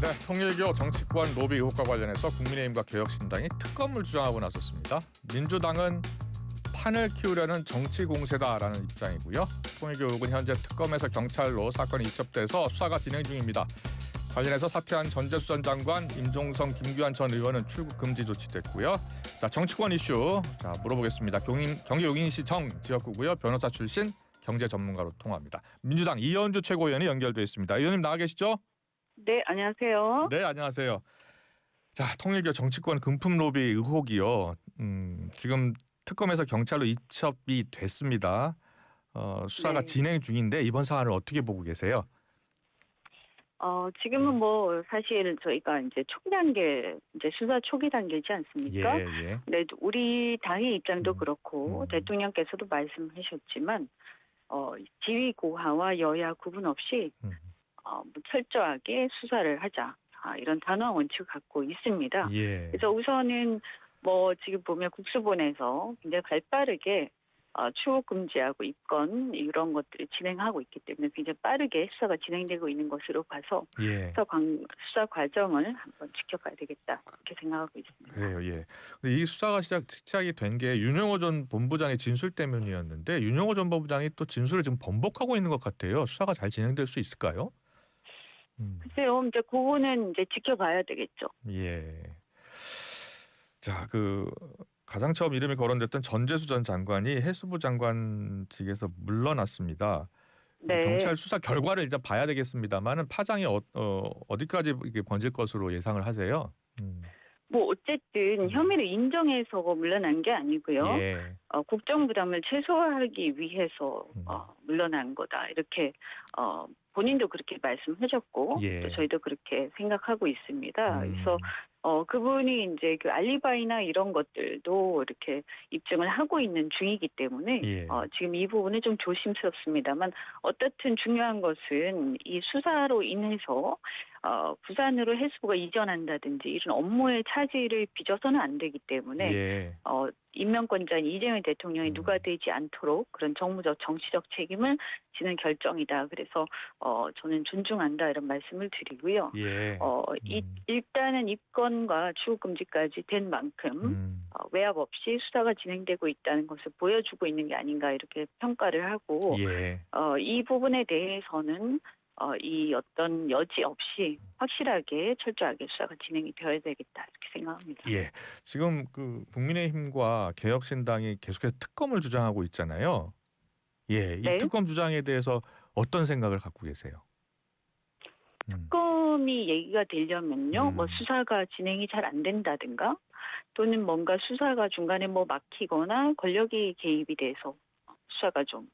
네, 통일교 정치권 로비 의혹과 관련해서 국민의힘과 개혁신당이 특검을 주장하고 나섰습니다. 민주당은 판을 키우려는 정치 공세다라는 입장이고요. 통일교 의혹은 현재 특검에서 경찰로 사건이 이첩돼서 수사가 진행 중입니다. 관련해서 사퇴한 전재수 전 장관, 임종성, 김규환 전 의원은 출국 금지 조치됐고요. 자, 정치권 이슈 물어보겠습니다. 경기용인시 정 지역구고요. 변호사 출신 경제 전문가로 통화합니다. 민주당 이현주 최고위원이 연결돼 있습니다. 의원님 나와 계시죠? 네, 안녕하세요. 네, 안녕하세요. 자, 통일교 정치권 금품 로비 의혹이요. 지금 특검에서 경찰로 이첩이 됐습니다. 수사가 네. 진행 중인데 이번 사안을 어떻게 보고 계세요? 지금은 뭐 사실 저희가 이제 초기 단계, 이제 수사 초기 단계지 않습니까? 예. 네, 우리 당의 입장도 음, 그렇고 대통령께서도 말씀하셨지만 지위 고하와 여야 구분 없이 음. 철저하게 수사를 하자. 이런 단호한 원칙을 갖고 있습니다. 예. 그래서 우선은 뭐 지금 보면 국수본에서 굉장히 발빠르게 출국 금지하고 입건 이런 것들을 진행하고 있기 때문에 굉장히 빠르게 수사가 진행되고 있는 것으로 봐서 예. 수사 과정을 한번 지켜봐야 되겠다 이렇게 생각하고 있습니다. 그래요. 예. 근데 이 수사가 시작이 된 게 윤영호 전 본부장의 진술 때문이었는데 윤영호 전 본부장이 또 진술을 지금 번복하고 있는 것 같아요. 수사가 잘 진행될 수 있을까요? 글쎄요, 이제 그거는 이제 지켜봐야 되겠죠. 예. 자, 가장 처음 이름이 거론됐던 전재수 전 장관이 해수부 장관직에서 물러났습니다. 네. 경찰 수사 결과를 일단 봐야 되겠습니다만은 파장이 어디까지 이게 번질 것으로 예상을 하세요? 뭐 어쨌든 혐의를 인정해서 물러난 게 아니고요. 예. 국정 부담을 최소화하기 위해서 물러난 거다. 이렇게 본인도 그렇게 말씀하셨고 예. 또 저희도 그렇게 생각하고 있습니다. 그래서 그분이 이제 그 알리바이나 이런 것들도 이렇게 입증을 하고 있는 중이기 때문에 예. 지금 이 부분은 좀 조심스럽습니다만 어떻든 중요한 것은 이 수사로 인해서 부산으로 해수부가 이전한다든지 이런 업무의 차질을 빚어서는 안 되기 때문에 예. 임명권자인 이재명 대통령이 누가 되지 않도록 그런 정무적 정치적 책임을 지는 결정이다. 그래서 저는 존중한다 이런 말씀을 드리고요. 예. 일단은 입건과 출국금지까지 된 만큼 외압 없이 수사가 진행되고 있다는 것을 보여주고 있는 게 아닌가 이렇게 평가를 하고 예. 이 부분에 대해서는 이 어떤 여지 없이 확실하게 철저하게 수사가 진행이 되어야 되겠다 이렇게 생각합니다. 예. 지금 국민의힘과 개혁신당이 계속해서 특검을 주장하고 있잖아요. 예. 이 네. 특검 주장에 대해서 어떤 생각을 갖고 계세요? 특검이 얘기가 되려면요, 뭐 수사가 진행이 잘 안 된다든가, 또는 뭔가 수사가 중간에 뭐 막히거나 권력이 개입이 돼서 수사가 좀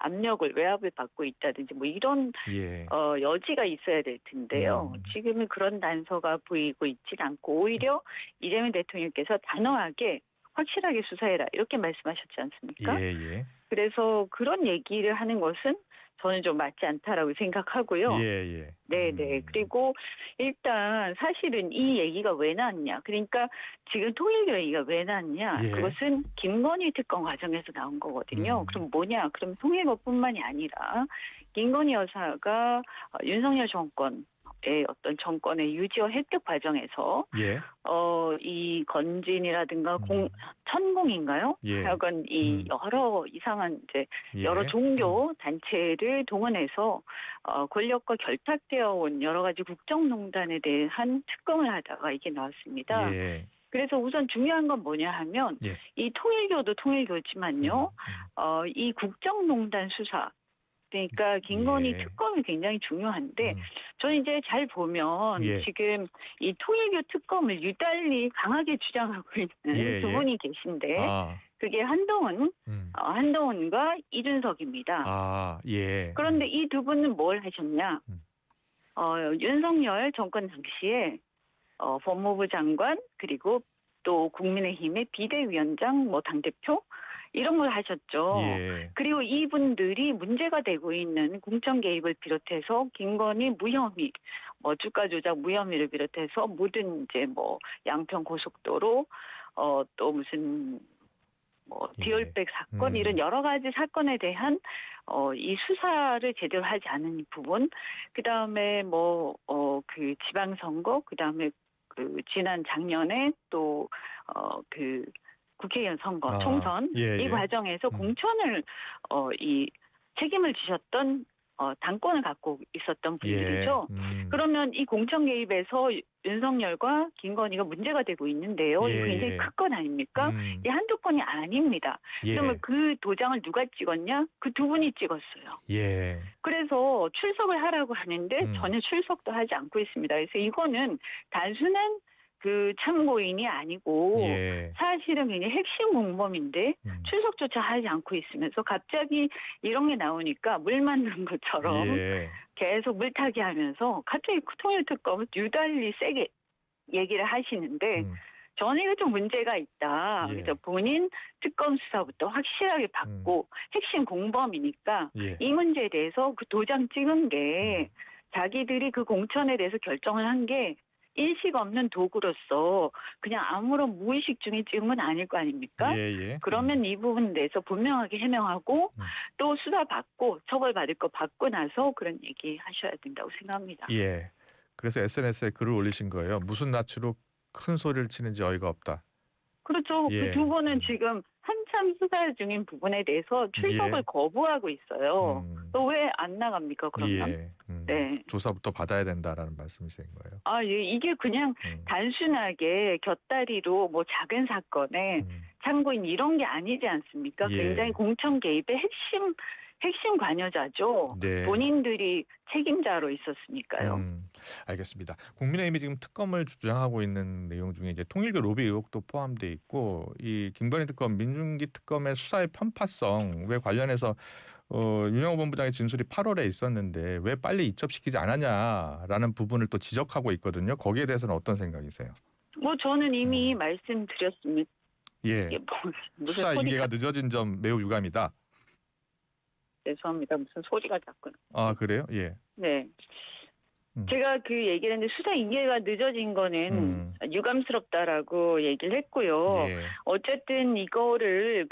압력을 외압을 받고 있다든지 뭐 이런 예. 여지가 있어야 될 텐데요. 지금은 그런 단서가 보이고 있질 않고 오히려 이재명 대통령께서 단호하게 확실하게 수사해라 이렇게 말씀하셨지 않습니까? 예. 그래서 그런 얘기를 하는 것은 저는 좀 맞지 않다라고 생각하고요. 예. 네네. 그리고 일단 사실은 이 얘기가 왜 나왔냐. 그러니까 지금 통일교 얘기가 왜 나왔냐. 예. 그것은 김건희 특검 과정에서 나온 거거든요. 그럼 뭐냐. 그럼 통일교뿐만이 아니라 김건희 여사가 윤석열 정권의 어떤 정권의 유지와 획득 과정에서 예. 이 건진이라든가 천공인가요? 예. 하여간 이 여러 이상한 이제 예. 여러 종교 단체를 동원해서 권력과 결탁되어 온 여러 가지 국정농단에 대한 특검을 하다가 이게 나왔습니다. 예. 그래서 우선 중요한 건 뭐냐 하면 예. 이 통일교도 통일교지만요. 이 국정농단 수사 그러니까 김건희 예. 특검이 굉장히 중요한데 저는 이제 잘 보면 예. 지금 이 통일교 특검을 유달리 강하게 주장하고 있는 예. 두 분이 계신데 아. 그게 한동훈과 이준석입니다. 예. 그런데 이 두 분은 뭘 하셨냐? 윤석열 정권 당시에 법무부 장관 그리고 또 국민의힘의 비대위원장 뭐 당대표 이런 걸 하셨죠. 예. 그리고 이분들이 문제가 되고 있는 공천 개입을 비롯해서 김건희 무혐의, 뭐 주가 조작 무혐의를 비롯해서 모든 이제 뭐 양평 고속도로 또 무슨 뭐 예. 디올백 사건 이런 여러 가지 사건에 대한 이 수사를 제대로 하지 않은 부분, 그 다음에 뭐 그 지방선거, 그 다음에 그 지난 작년에 또 그 국회의원 선거 아, 총선 예, 이 예. 과정에서 공천을 이 책임을 지셨던 당권을 갖고 있었던 예. 분들이죠. 그러면 이 공천 개입에서 윤석열과 김건희가 문제가 되고 있는데요. 예, 이거 굉장히 예. 큰 건 아닙니까? 이 한두 건이 아닙니다. 예. 그러면 그 도장을 누가 찍었냐? 그 두 분이 찍었어요. 예. 그래서 출석을 하라고 하는데 전혀 출석도 하지 않고 있습니다. 그래서 이거는 단순한 그 참고인이 아니고 예. 사실은 굉장히 핵심 공범인데 출석조차 하지 않고 있으면서 갑자기 이런 게 나오니까 물 만든 것처럼 예. 계속 물타기 하면서 갑자기 통일특검을 유달리 세게 얘기를 하시는데 저는 이거 좀 문제가 있다. 예. 그래서 본인 특검 수사부터 확실하게 받고 핵심 공범이니까 예. 이 문제에 대해서 그 도장 찍은 게 자기들이 그 공천에 대해서 결정을 한 게 일식 없는 도구로서 그냥 아무런 무의식 중에 찍은 건 아닐 거 아닙니까? 예, 예. 그러면 이 부분에 대해서 분명하게 해명하고 또 수사받고 처벌받을 거 받고 나서 그런 얘기 하셔야 된다고 생각합니다. 예. 그래서 SNS에 글을 올리신 거예요. 무슨 낯으로 큰 소리를 치는지 어이가 없다. 그렇죠. 예. 그 두 분은 지금 한참 수사 중인 부분에 대해서 출석을 예. 거부하고 있어요. 왜 안 나갑니까, 그러면? 예. 네. 조사부터 받아야 된다라는 말씀이신 거예요. 아, 예, 이게 그냥 단순하게 곁다리로 뭐 작은 사건에 참고인 이런 게 아니지 않습니까? 예. 굉장히 공천 개입의 핵심 관여자죠. 네. 본인들이 책임자로 있었으니까요. 알겠습니다. 국민의힘이 지금 특검을 주장하고 있는 내용 중에 이제 통일교 로비 의혹도 포함돼 있고 이 김건희 특검, 민중기 특검의 수사의 편파성에 관련해서 윤영호 본부장의 진술이 8월에 있었는데 왜 빨리 이첩시키지 않았냐라는 부분을 또 지적하고 있거든요. 거기에 대해서는 어떤 생각이세요? 뭐 저는 이미 말씀드렸습니다. 예. 이게 무슨 수사 소리가 인계가 늦어진 점 매우 유감이다. 죄송합니다. 무슨 소리가 자꾸. 아, 그래요? 예. 네. 제가 그 얘기를 했는데 수사 인계가 늦어진 거는 유감스럽다라고 얘기를 했고요. 예. 어쨌든 이거를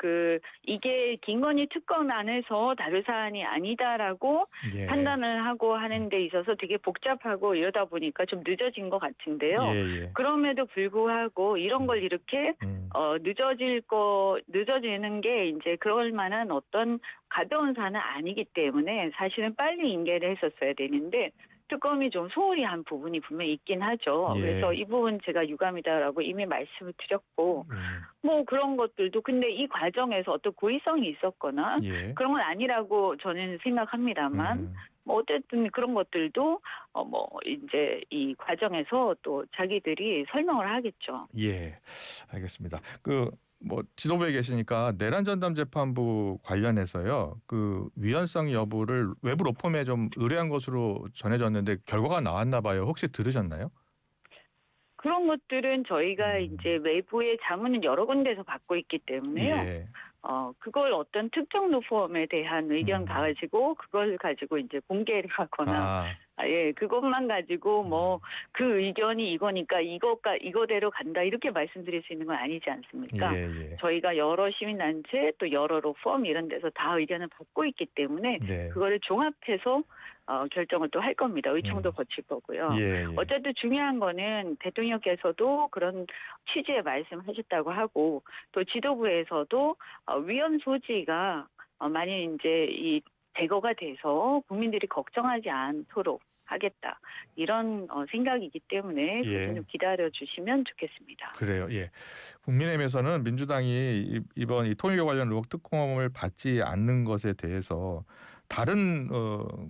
이게 김건희 특검 안에서 다룰 사안이 아니다라고 예. 판단을 하고 하는 데 있어서 되게 복잡하고 이러다 보니까 좀 늦어진 것 같은데요. 예. 그럼에도 불구하고 이런 걸 이렇게 늦어지는 게 이제 그럴 만한 어떤 가벼운 사안은 아니기 때문에 사실은 빨리 인계를 했었어야 되는데 특검이 좀 소홀히 한 부분이 분명히 있긴 하죠. 예. 그래서 이 부분 제가 유감이다라고 이미 말씀을 드렸고 뭐 그런 것들도 근데 이 과정에서 어떤 고의성이 있었거나 예. 그런 건 아니라고 저는 생각합니다만 뭐 어쨌든 그런 것들도 뭐 이제 이 과정에서 또 자기들이 설명을 하겠죠. 예. 알겠습니다. 뭐 지도부에 계시니까 내란 전담 재판부 관련해서요. 그 위헌성 여부를 외부 로펌에 좀 의뢰한 것으로 전해졌는데 결과가 나왔나 봐요. 혹시 들으셨나요? 그런 것들은 저희가 이제 외부의 자문은 여러 군데서 받고 있기 때문에요. 예. 그걸 어떤 특정 로펌에 대한 의견 가지고 그걸 가지고 이제 공개를 하거나 예, 그것만 가지고 뭐 그 의견이 이거니까 이거대로 간다 이렇게 말씀드릴 수 있는 건 아니지 않습니까? 예. 저희가 여러 시민단체 또 여러 로펌 이런 데서 다 의견을 받고 있기 때문에 네. 그거를 종합해서 결정을 또 할 겁니다. 의총도 거칠 거고요. 예. 어쨌든 중요한 거는 대통령께서도 그런 취지의 말씀하셨다고 하고 또 지도부에서도 위헌 소지가 만약 이제 이 제거가 돼서 국민들이 걱정하지 않도록 하겠다 이런 생각이기 때문에 예. 좀 기다려 주시면 좋겠습니다. 그래요. 예. 국민의힘에서는 민주당이 이번 이 통일교 관련 의혹 특검을 받지 않는 것에 대해서 다른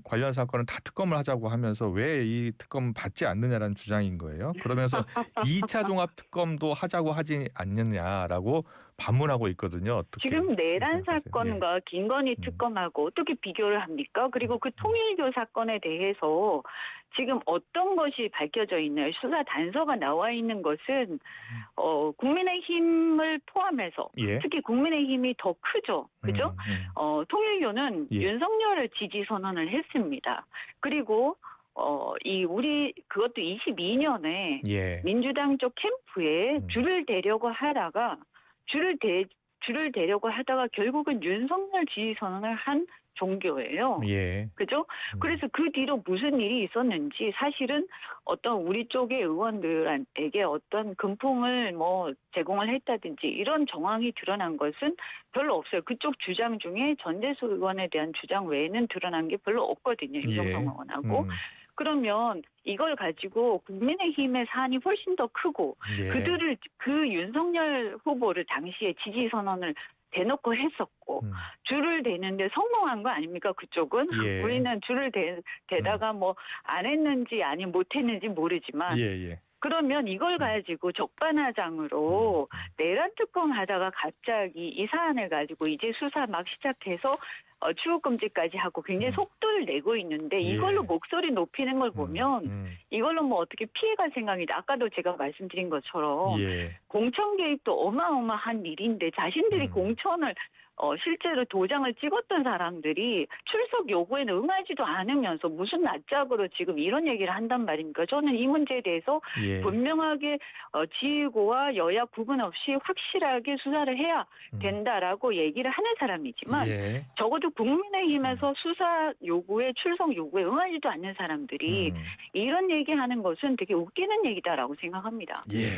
관련 사건은 다 특검을 하자고 하면서 왜 이 특검 받지 않느냐라는 주장인 거예요. 그러면서 2차 종합 특검도 하자고 하지 않느냐라고 반문하고 있거든요. 지금 내란 사건과 김건희 특검하고 어떻게 비교를 합니까? 그리고 그 통일교 사건에 대해서 지금 어떤 것이 밝혀져 있나요? 수사 단서가 나와 있는 것은 국민의힘을 포함해서 예. 특히 국민의힘이 더 크죠. 그죠? 통일교는 윤석열을 지지 선언을 했습니다. 그리고 그것도 22년에 예. 민주당 쪽 캠프에 줄을 대려고 하다가 줄을 대려고 하다가 결국은 윤석열 지지 선언을 한 종교예요. 예. 그죠? 그래서 그 뒤로 무슨 일이 있었는지 사실은 어떤 우리 쪽의 의원들에게 어떤 금품을 뭐 제공을 했다든지 이런 정황이 드러난 것은 별로 없어요. 그쪽 주장 중에 전재수 의원에 대한 주장 외에는 드러난 게 별로 없거든요. 임종성 예. 의원하고. 그러면 이걸 가지고 국민의힘의 사안이 훨씬 더 크고 예. 그들을 그 윤석열 후보를 당시에 지지 선언을 대놓고 했었고 줄을 대는데 성공한 거 아닙니까? 그쪽은 예. 우리는 줄을 대다가 뭐 안 했는지 아니 못 했는지 모르지만 예. 그러면 이걸 가지고 적반하장으로 내란 특검 하다가 갑자기 이 사안을 가지고 이제 수사 막 시작해서 출국금지까지 하고 굉장히 속도를 내고 있는데 이걸로 예. 목소리 높이는 걸 보면 이걸로 뭐 어떻게 피해갈 생각이다. 아까도 제가 말씀드린 것처럼 예. 공천 개입도 어마어마한 일인데 자신들이 공천을 실제로 도장을 찍었던 사람들이 출석 요구에는 응하지도 않으면서 무슨 낯짝으로 지금 이런 얘기를 한단 말입니까? 저는 이 문제에 대해서 예. 분명하게 지휘고와 여야 구분 없이 확실하게 수사를 해야 된다라고 얘기를 하는 사람이지만 예. 적어도 국민의힘에서 수사 요구에 출석 요구에 응하지도 않는 사람들이 이런 얘기하는 것은 되게 웃기는 얘기다라고 생각합니다. 예.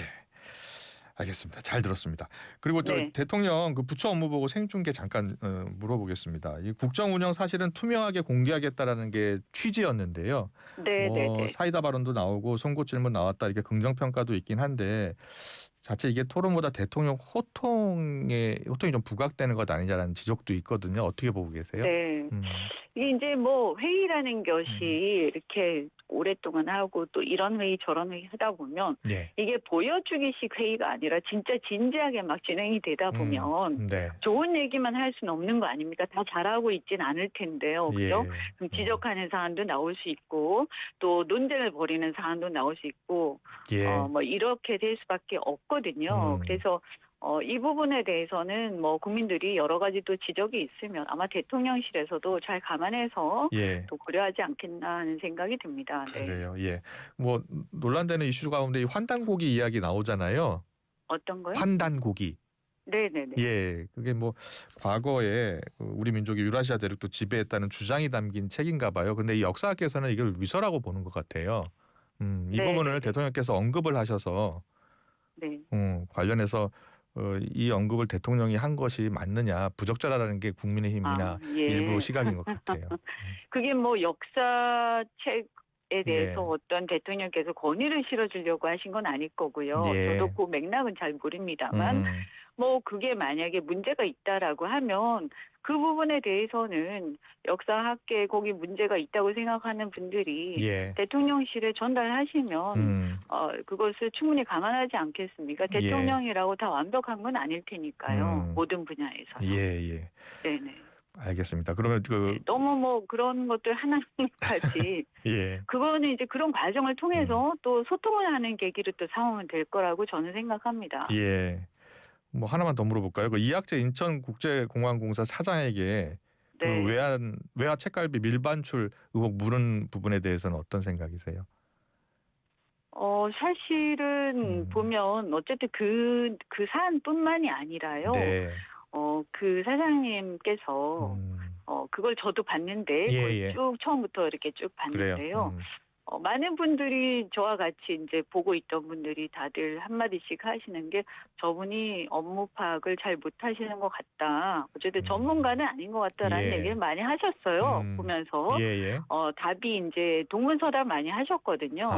알겠습니다. 잘 들었습니다. 그리고 저 네. 대통령 그 부처 업무 보고 생중계 잠깐 물어보겠습니다. 이 국정 운영 사실은 투명하게 공개하겠다라는 게 취지였는데요. 네, 네, 네. 사이다 발언도 나오고 송곳 질문 나왔다 이렇게 긍정 평가도 있긴 한데 자체 이게 토론보다 대통령 호통이 좀 부각되는 것 아니냐라는 지적도 있거든요. 어떻게 보고 계세요? 네. 이게 이제 뭐 회의라는 것이 이렇게 오랫동안 하고 또 이런 회의 저런 회의 하다 보면 예. 이게 보여주기식 회의가 아니라 진짜 진지하게 막 진행이 되다 보면 네. 좋은 얘기만 할 수는 없는 거 아닙니까? 다 잘하고 있진 않을 텐데요. 그죠? 예. 그럼 지적하는 사안도 나올 수 있고 또 논쟁을 벌이는 사안도 나올 수 있고 예. 뭐 이렇게 될 수밖에 없거든요. 그래서 이 부분에 대해서는 뭐 국민들이 여러 가지 또 지적이 있으면 아마 대통령실에서도 잘 감안해서 예. 또 고려하지 않겠나 하는 생각이 듭니다. 네. 그래요. 예. 뭐 논란되는 이슈 가운데 이 환단고기 이야기 나오잖아요. 어떤 거요? 환단고기. 네네네. 예, 그게 뭐 과거에 우리 민족이 유라시아 대륙도 지배했다는 주장이 담긴 책인가 봐요. 근데 이 역사학에서는 이걸 위서라고 보는 것 같아요. 이 네, 부분을 네, 네. 대통령께서 언급을 하셔서 네. 관련해서 이 언급을 대통령이 한 것이 맞느냐 부적절하다는 게 국민의힘이나 예. 일부 시각인 것 같아요. 그게 뭐 역사책에 대해서 예. 어떤 대통령께서 권위를 실어주려고 하신 건 아닐 거고요. 예. 저도 그 맥락은 잘 모릅니다만 뭐 그게 만약에 문제가 있다라고 하면 그 부분에 대해서는 역사학계에 거기 문제가 있다고 생각하는 분들이 예. 대통령실에 전달하시면 그것을 충분히 감안하지 않겠습니까? 대통령이라고 다 완벽한 건 아닐 테니까요. 모든 분야에서. 예. 네네. 알겠습니다. 그러면 너무 뭐 그런 것들 하나까지 예. 그거는 이제 그런 과정을 통해서 또 소통을 하는 계기로 또 삼으면 될 거라고 저는 생각합니다. 예. 뭐 하나만 더 물어볼까요? 그 이학재 인천국제공항공사 사장에게 그 네. 외화 책갈비 밀반출 의혹 물은 부분에 대해서는 어떤 생각이세요? 사실은 보면 어쨌든 그 사안뿐만이 아니라요. 네. 그 사장님께서 그걸 저도 봤는데 예. 쭉 처음부터 이렇게 쭉 봤는데요. 그래요. 많은 분들이 저와 같이 이제 보고 있던 분들이 다들 한마디씩 하시는 게 저분이 업무 파악을 잘 못하시는 것 같다. 어쨌든 전문가는 아닌 것 같다라는 예. 얘기를 많이 하셨어요. 보면서 예. 답이 이제 동문서답 많이 하셨거든요.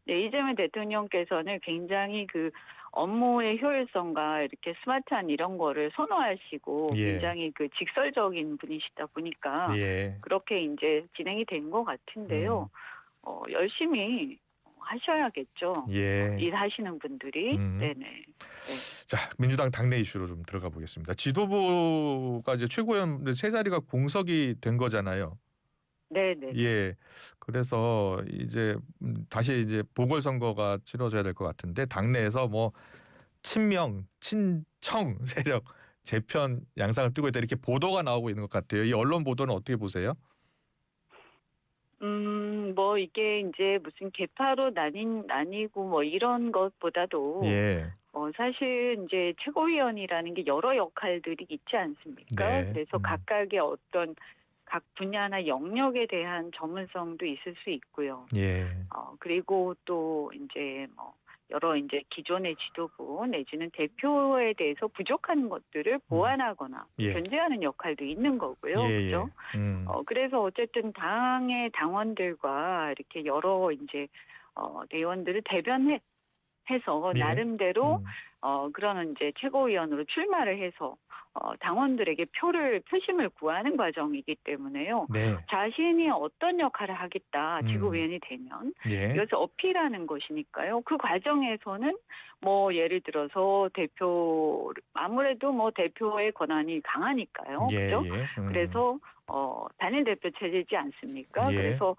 네, 이재명 대통령께서는 굉장히 그 업무의 효율성과 이렇게 스마트한 이런 거를 선호하시고 굉장히 그 직설적인 분이시다 보니까 그렇게 이제 진행이 된 것 같은데요. 열심히 하셔야겠죠. 일하시는 분들이. 네네. 네. 자, 민주당 당내 이슈로 좀 들어가 보겠습니다. 지도부가 이제 최고위원 세 자리가 공석이 된 거잖아요. 네네. 예. 그래서 이제 다시 이제 보궐선거가 치러져야 될 것 같은데 당내에서 뭐 친명, 친청 세력 재편 양상을 띠고 있다 이렇게 보도가 나오고 있는 것 같아요. 이 언론 보도는 어떻게 보세요? 뭐 이게 이제 무슨 계파로 나뉘고 뭐 이런 것보다도 사실 이제 최고위원이라는 게 여러 역할들이 있지 않습니까? 네. 그래서 각각의 어떤 각 분야나 영역에 대한 전문성도 있을 수 있고요. 예. 그리고 또 이제 뭐 여러 이제 기존의 지도부 내지는 대표에 대해서 부족한 것들을 보완하거나 예. 견제하는 역할도 있는 거고요. 예, 그죠? 그래서 어쨌든 당의 당원들과 이렇게 여러 이제 대의원들을 대변해서 예. 나름대로 그런 이제 최고위원으로 출마를 해서 당원들에게 표심을 구하는 과정이기 때문에요. 네. 자신이 어떤 역할을 하겠다 지구위원이 되면 예. 이것을 어필하는 것이니까요. 그 과정에서는 뭐 예를 들어서 아무래도 뭐 대표의 권한이 강하니까요. 예, 그죠? 예. 그래서 단일 대표 체제이지 않습니까? 예. 그래서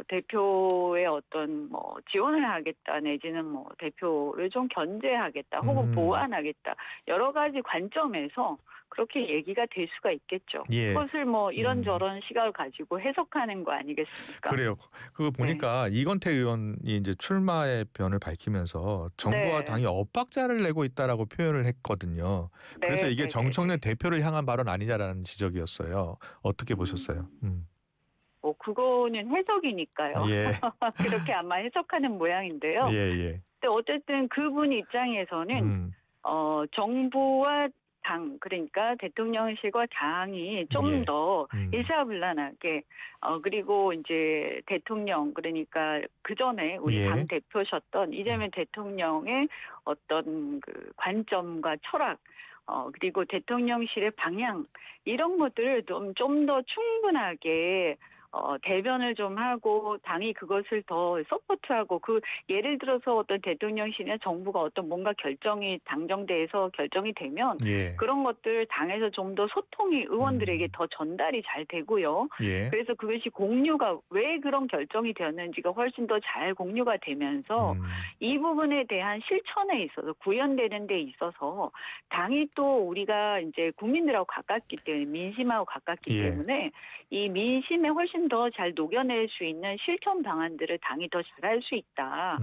대표의 어떤 뭐 지원을 하겠다 내지는 뭐 대표를 좀 견제하겠다 혹은 보완하겠다 여러 가지 관점에서 그렇게 얘기가 될 수가 있겠죠. 예. 그것을 뭐 이런저런 시각을 가지고 해석하는 거 아니겠습니까? 그래요. 그거 보니까 이건태 의원이 이제 출마의 변을 밝히면서 정부와 네. 당이 엇박자를 내고 있다라고 표현을 했거든요. 그래서 네, 이게 네, 정청래 대표를 향한 발언 아니냐라는 지적이었어요. 어떻게 보셨어요? 뭐 그거는 해석이니까요. 예. 그렇게 아마 해석하는 모양인데요. 예, 예. 근데 어쨌든 그분 입장에서는 정부와 당 그러니까 대통령실과 당이 좀 예. 더 일사불란하게 그리고 이제 대통령 그러니까 그 전에 우리 예. 당 대표셨던 이재명 대통령의 어떤 그 관점과 철학 그리고 대통령실의 방향 이런 것들을 좀 더 충분하게 대변을 좀 하고 당이 그것을 더 서포트하고 예를 들어서 어떤 대통령실이나 정부가 어떤 뭔가 결정이 당정대에서 결정이 되면 예. 그런 것들 당에서 좀 더 소통이 의원들에게 더 전달이 잘 되고요. 예. 그래서 그것이 공유가 왜 그런 결정이 되었는지가 훨씬 더 잘 공유가 되면서 이 부분에 대한 실천에 있어서 구현되는 데 있어서 당이 또 우리가 이제 국민들하고 가깝기 때문에 민심하고 가깝기 때문에 이 민심에 훨씬 더 잘 녹여낼 수 있는 실천 방안들을 당이 더 잘할 수 있다.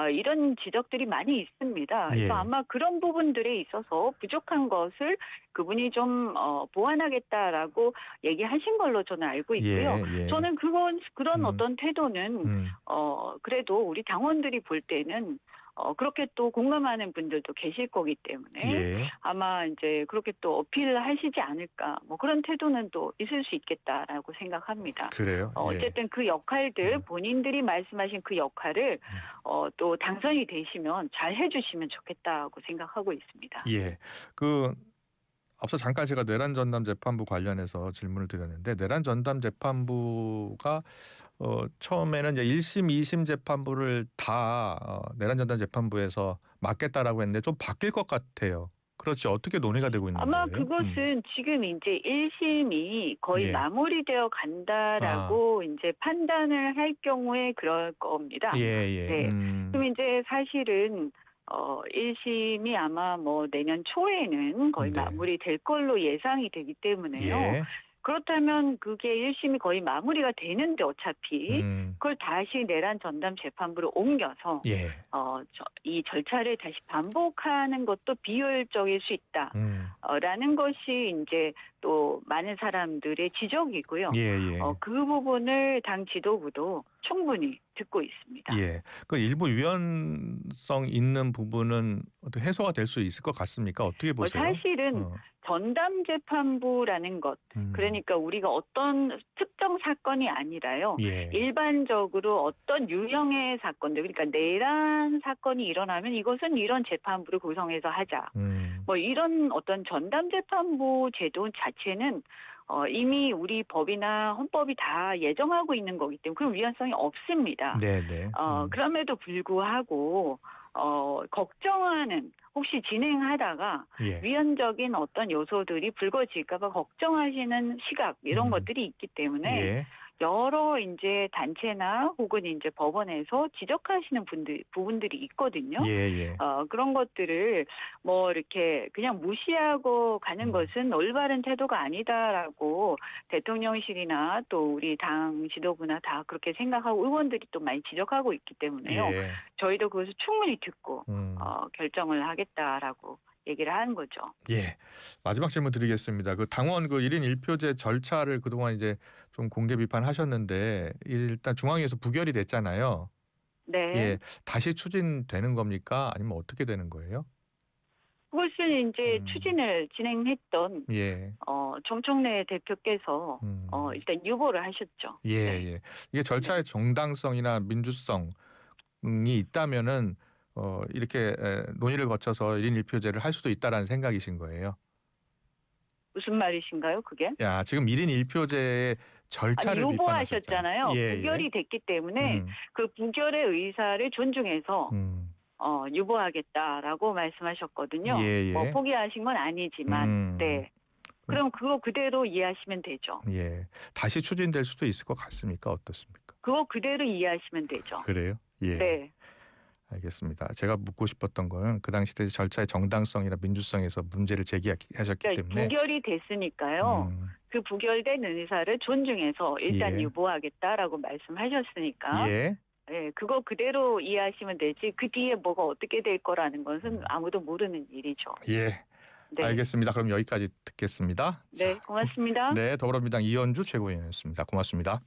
이런 지적들이 많이 있습니다. 그래서 아마 그런 부분들에 있어서 부족한 것을 그분이 좀 보완하겠다라고 얘기하신 걸로 저는 알고 있고요. 예. 저는 그런 어떤 태도는 그래도 우리 당원들이 볼 때는 그렇게 또 공감하는 분들도 계실 거기 때문에 아마 이제 그렇게 또 어필을 하시지 않을까 뭐 그런 태도는 또 있을 수 있겠다라고 생각합니다. 그래요? 어쨌든 그 역할들 본인들이 말씀하신 그 역할을 또 당선이 되시면 잘 해주시면 좋겠다고 생각하고 있습니다. 예. 앞서 잠깐 제가 내란 전담 재판부 관련해서 질문을 드렸는데 내란 전담 재판부가 처음에는 이제 1심, 2심 재판부를 다 내란 전담 재판부에서 맡겠다라고 했는데 좀 바뀔 것 같아요. 그렇지 어떻게 논의가 되고 있는 아마 거예요? 그것은 지금 이제 1심이 거의 마무리되어 간다라고 이제 판단을 할 경우에 그럴 겁니다. 네. 그럼 이제 사실은 1심이 아마 뭐 내년 초에는 거의 마무리될 걸로 예상이 되기 때문에요. 그렇다면 그게 1심이 거의 마무리가 되는데 어차피 그걸 다시 내란 전담 재판부로 옮겨서 이 절차를 다시 반복하는 것도 비효율적일 수 있다. 라는 것이 이제 또 많은 사람들의 지적이고요. 그 부분을 당 지도부도 충분히 듣고 있습니다. 그 일부 유연성 있는 부분은 어떻게 해소가 될 수 있을 것 같습니까? 어떻게 보세요? 사실은 전담 재판부라는 것, 그러니까 우리가 어떤 특정 사건이 아니라요. 일반적으로 어떤 유형의 사건들, 그러니까 내란 사건이 일어나면 이것은 이런 재판부를 구성해서 하자. 뭐 이런 어떤 전담 재판부 제도 자체는 이미 우리 법이나 헌법이 다 예정하고 있는 거기 때문에 그런 위헌성이 없습니다. 그럼에도 불구하고 걱정하는 혹시 진행하다가 위헌적인 어떤 요소들이 불거질까 봐 걱정하시는 시각 이런 것들이 있기 때문에 여러 이제 단체나 혹은 이제 법원에서 지적하시는 부분들이 있거든요. 예, 예. 그런 것들을 뭐 이렇게 그냥 무시하고 가는 것은 올바른 태도가 아니다라고 대통령실이나 또 우리 당 지도부나 다 그렇게 생각하고 의원들이 또 많이 지적하고 있기 때문에요. 예. 저희도 그것을 충분히 듣고 음. 결정을 하겠다라고 얘기를 하는 거죠. 예. 마지막 질문 드리겠습니다. 그 당원 그 1인 1표제 절차를 그동안 이제 좀 공개 비판하셨는데 일단 중앙위에서 부결이 됐잖아요. 네. 예. 다시 추진되는 겁니까? 아니면 어떻게 되는 거예요? 그것은 이제 추진을 진행했던 예. 정청래 대표께서 일단 유보를 하셨죠. 예, 네. 예. 이게 절차의 정당성이나 민주성이 있다면은 이렇게 논의를 거쳐서 1인 1표제를 할 수도 있다라는 생각이신 거예요. 무슨 말이신가요, 그게? 야, 지금 1인 1표제의 절차를 유보하셨잖아요. 예, 부결이 됐기 때문에 그 부결의 의사를 존중해서 유보하겠다라고 말씀하셨거든요. 예, 예. 뭐 포기하신 건 아니지만, 네. 그럼 그거 그대로 이해하시면 되죠. 예. 다시 추진될 수도 있을 것 같습니까? 어떻습니까? 그거 그대로 이해하시면 되죠. 그래요? 예. 네. 알겠습니다. 제가 묻고 싶었던 건 그 당시 때 절차의 정당성이나 민주성에서 문제를 제기하셨기 그러니까 때문에 부결이 됐으니까요. 그 부결된 의사를 존중해서 일단 예. 유보하겠다라고 말씀하셨으니까 예. 예, 그거 그대로 이해하시면 되지 그 뒤에 뭐가 어떻게 될 거라는 것은 아무도 모르는 일이죠. 예. 네. 알겠습니다. 그럼 여기까지 듣겠습니다. 네, 고맙습니다. 네, 더불어민주당 이현주 최고위원이었습니다. 고맙습니다.